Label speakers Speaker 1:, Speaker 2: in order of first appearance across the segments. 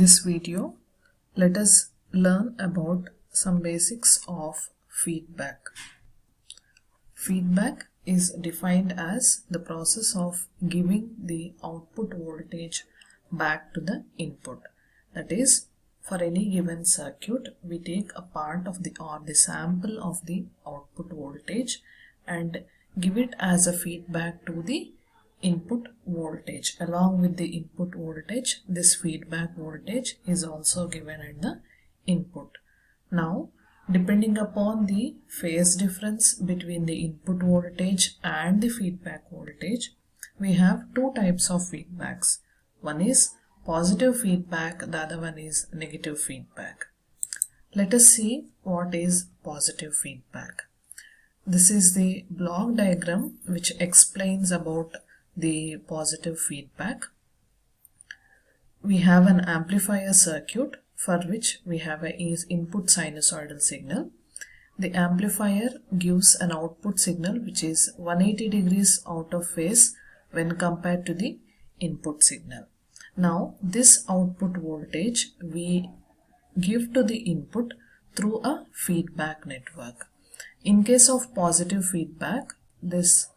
Speaker 1: this video, let us learn about some basics of feedback. Feedback is defined as the process of giving the output voltage back to the input. That is, for any given circuit, we take a part of the sample of the output voltage and give it as a feedback to the input voltage. Along with the input voltage, this feedback voltage is also given at the input. Now, depending upon the phase difference between the input voltage and the feedback voltage, we have two types of feedbacks. One is positive feedback, the other one is negative feedback. Let us see what is positive feedback. This is the block diagram which explains about the positive feedback. We have an amplifier circuit for which we have an input sinusoidal signal. The amplifier gives an output signal which is 180 degrees out of phase when compared to the input signal. Now this output voltage we give to the input through a feedback network. In case of positive feedback, this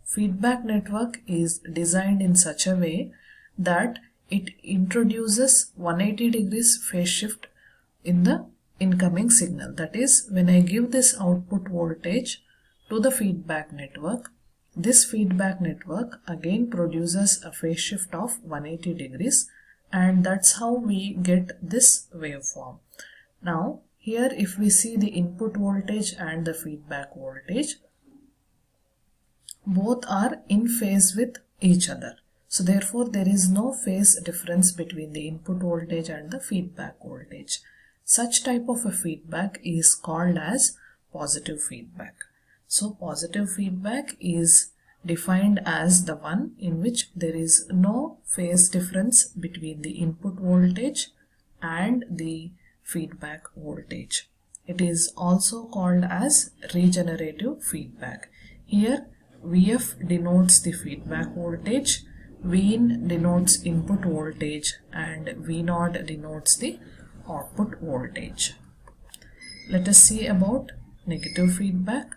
Speaker 1: feedback network is designed in such a way that it introduces 180 degrees phase shift in the incoming signal. That is, when I give this output voltage to the feedback network, this feedback network again produces a phase shift of 180 degrees, and that's how we get this waveform. Now, here if we see the input voltage and the feedback voltage, both are in phase with each other. So therefore there is no phase difference between the input voltage and the feedback voltage. Such type of a feedback is called as positive feedback. So positive feedback is defined as the one in which there is no phase difference between the input voltage and the feedback voltage. It is also called as regenerative feedback. Here Vf denotes the feedback voltage, Vin denotes input voltage, and V0 denotes the output voltage. Let us see about negative feedback.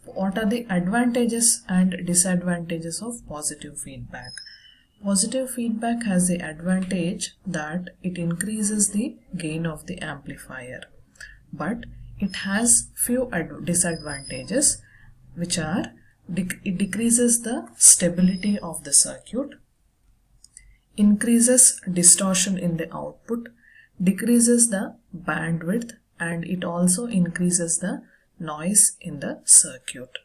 Speaker 1: What are the advantages and disadvantages of positive feedback? Positive feedback has the advantage that it increases the gain of the amplifier, but it has few disadvantages, which are it decreases the stability of the circuit, increases distortion in the output, decreases the bandwidth, and it also increases the noise in the circuit.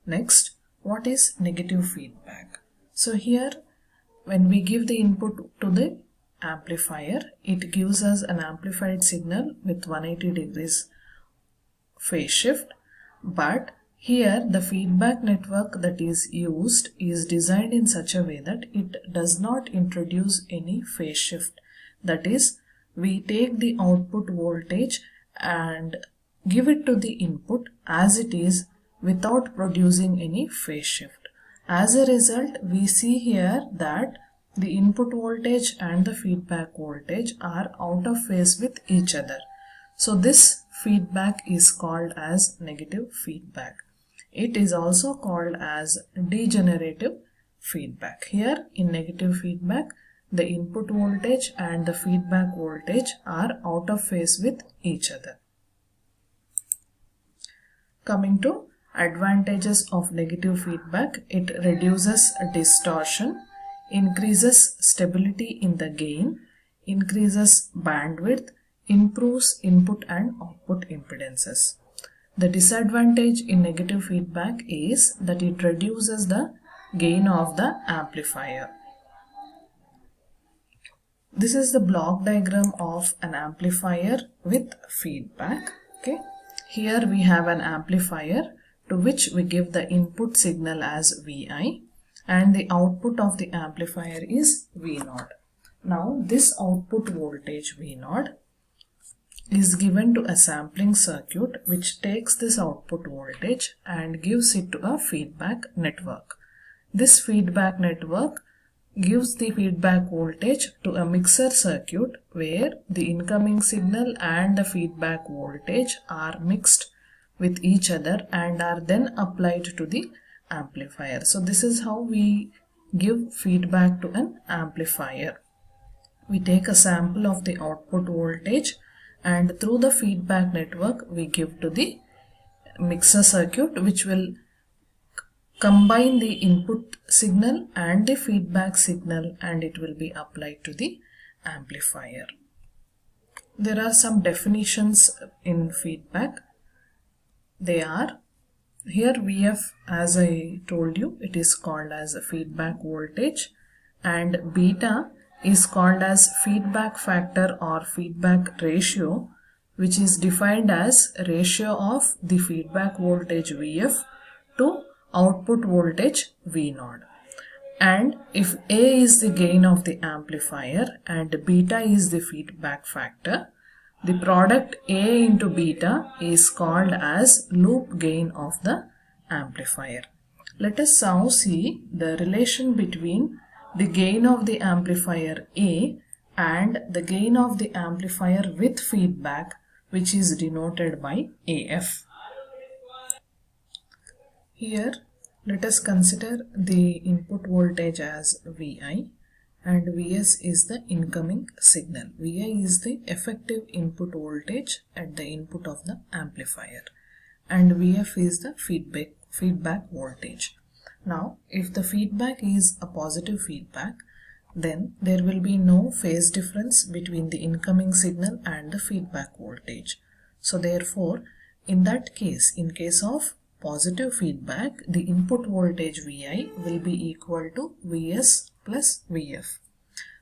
Speaker 1: Next, what is negative feedback? So here, when we give the input to the amplifier, it gives us an amplified signal with 180 degrees phase shift, but here the feedback network that is used is designed in such a way that it does not introduce any phase shift. That is, we take the output voltage and give it to the input as it is without producing any phase shift. As a result, we see here that the input voltage and the feedback voltage are out of phase with each other. So this feedback is called as negative feedback. It is also called as degenerative feedback. Here in negative feedback, the input voltage and the feedback voltage are out of phase with each other. Coming to advantages of negative feedback, it reduces distortion, increases stability in the gain, increases bandwidth, improves input and output impedances. The disadvantage in negative feedback is that it reduces the gain of the amplifier. This is the block diagram of an amplifier with feedback. Okay. Here we have an amplifier to which we give the input signal as Vi, and the output of the amplifier is V0. Now this output voltage V0 is given to a sampling circuit which takes this output voltage and gives it to a feedback network. This feedback network gives the feedback voltage to a mixer circuit where the incoming signal and the feedback voltage are mixed with each other and are then applied to the amplifier. So this is how we give feedback to an amplifier. We take a sample of the output voltage and through the feedback network we give to the mixer circuit, which will combine the input signal and the feedback signal, and it will be applied to the amplifier. There are some definitions in feedback. They are, here Vf, as I told you, it is called as a feedback voltage, and beta is called as feedback factor or feedback ratio, which is defined as ratio of the feedback voltage Vf to output voltage V0. And if A is the gain of the amplifier and beta is the feedback factor, the product A into beta is called as loop gain of the amplifier. Let us now see the relation between the gain of the amplifier A and the gain of the amplifier with feedback, which is denoted by AF. Here, let us consider the input voltage as Vi and Vs is the incoming signal. Vi is the effective input voltage at the input of the amplifier and Vf is the feedback voltage. Now, if the feedback is a positive feedback, then there will be no phase difference between the incoming signal and the feedback voltage. So therefore, in that case, in case of positive feedback, the input voltage Vi will be equal to Vs plus Vf.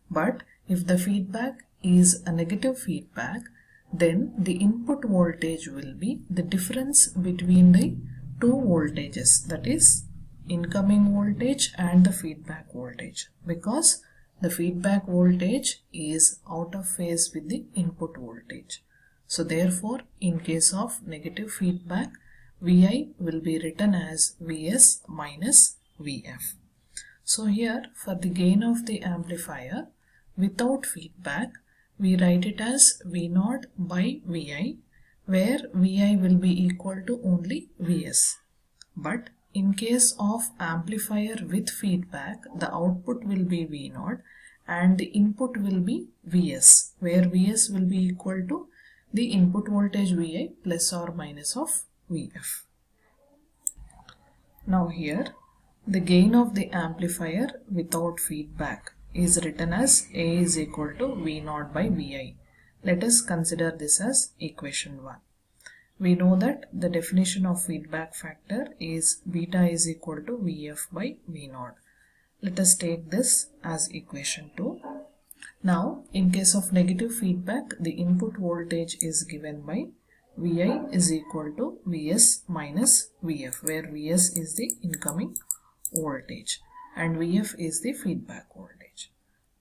Speaker 1: But if the feedback is a negative feedback, then the input voltage will be the difference between the two voltages, that is incoming voltage and the feedback voltage, because the feedback voltage is out of phase with the input voltage. So therefore, in case of negative feedback, Vi will be written as Vs minus Vf. So here, for the gain of the amplifier without feedback, we write it as V0 by Vi, where Vi will be equal to only Vs. But in case of amplifier with feedback, the output will be V0 and the input will be Vs, where Vs will be equal to the input voltage Vi plus or minus of Vf. Now here, the gain of the amplifier without feedback is written as A is equal to V0 by Vi. Let us consider this as equation 1. We know that the definition of feedback factor is beta is equal to Vf by V0. Let us take this as equation 2. Now, in case of negative feedback, the input voltage is given by Vi is equal to Vs minus Vf, where Vs is the incoming voltage and Vf is the feedback voltage.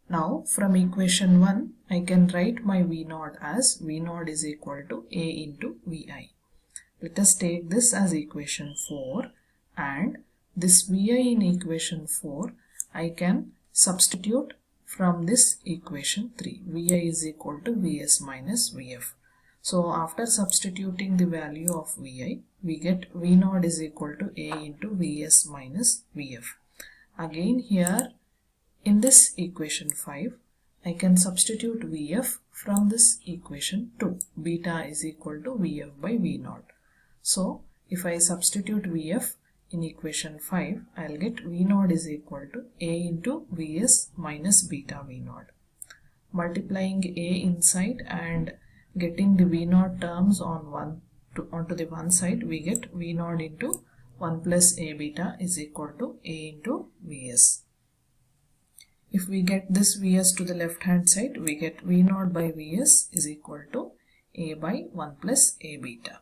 Speaker 1: Now, from equation 1, I can write my V0 as V0 is equal to A into Vi. Let us take this as equation 4, and this Vi in equation 4 I can substitute from this equation 3. Vi is equal to Vs minus Vf. So after substituting the value of Vi, we get V0 is equal to A into Vs minus Vf. Again here in this equation 5, I can substitute Vf from this equation 2. Beta is equal to Vf by V0. So if I substitute Vf in equation 5, I'll get V0 is equal to A into Vs minus beta V0. Multiplying A inside and getting the V0 terms on onto the one side, we get V0 into 1 plus A beta is equal to A into Vs. If we get this Vs to the left hand side, we get V0 by Vs is equal to A by 1 plus A beta.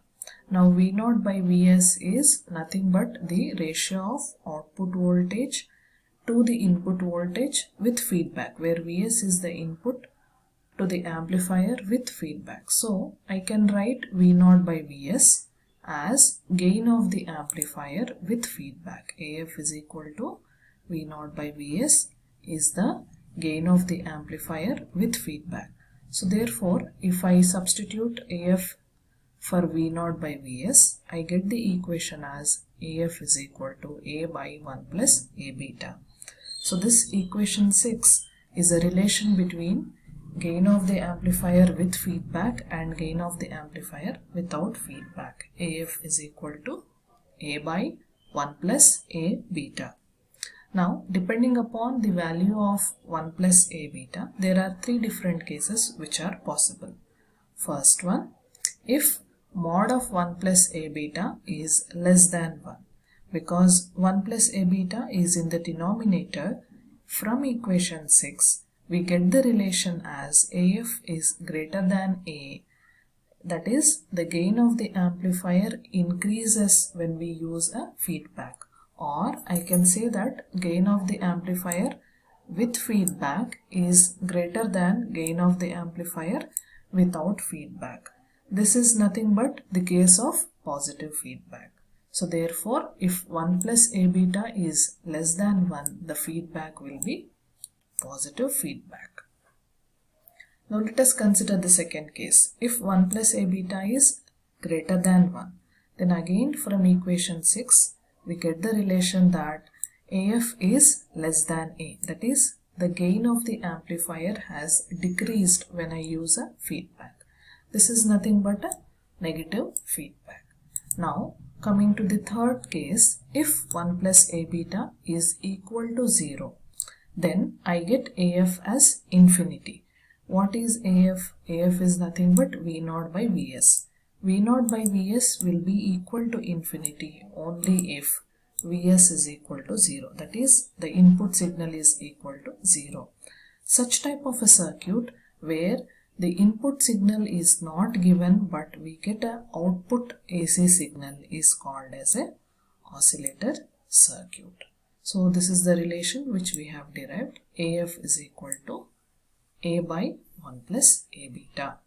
Speaker 1: Now V0 by Vs is nothing but the ratio of output voltage to the input voltage with feedback, where Vs is the input to the amplifier with feedback. So I can write V0 by Vs as gain of the amplifier with feedback. AF is equal to V0 by Vs is the gain of the amplifier with feedback. So therefore, if I substitute AF for V0 by Vs, I get the equation as AF is equal to A by 1 plus A beta. So this equation 6 is a relation between gain of the amplifier with feedback and gain of the amplifier without feedback. AF is equal to A by 1 plus A beta. Now, depending upon the value of 1 plus A beta, there are three different cases which are possible. First one, if mod of 1 plus A beta is less than 1, because 1 plus A beta is in the denominator, from equation 6, we get the relation as AF is greater than A. That is, the gain of the amplifier increases when we use a feedback. Or I can say that gain of the amplifier with feedback is greater than gain of the amplifier without feedback. This is nothing but the case of positive feedback. So therefore, if 1 plus A beta is less than 1, the feedback will be positive feedback. Now let us consider the second case. If 1 plus A beta is greater than 1, then again from equation 6, we get the relation that AF is less than A. That is, the gain of the amplifier has decreased when I use a feedback. This is nothing but a negative feedback. Now, coming to the third case, if 1 plus A beta is equal to 0, then I get AF as infinity. What is AF? AF is nothing but V0 by Vs. V0 by Vs will be equal to infinity only if Vs is equal to 0. That is, the input signal is equal to 0. Such type of a circuit where the input signal is not given but we get an output AC signal is called as a oscillator circuit. So this is the relation which we have derived. AF is equal to A by 1 plus A beta.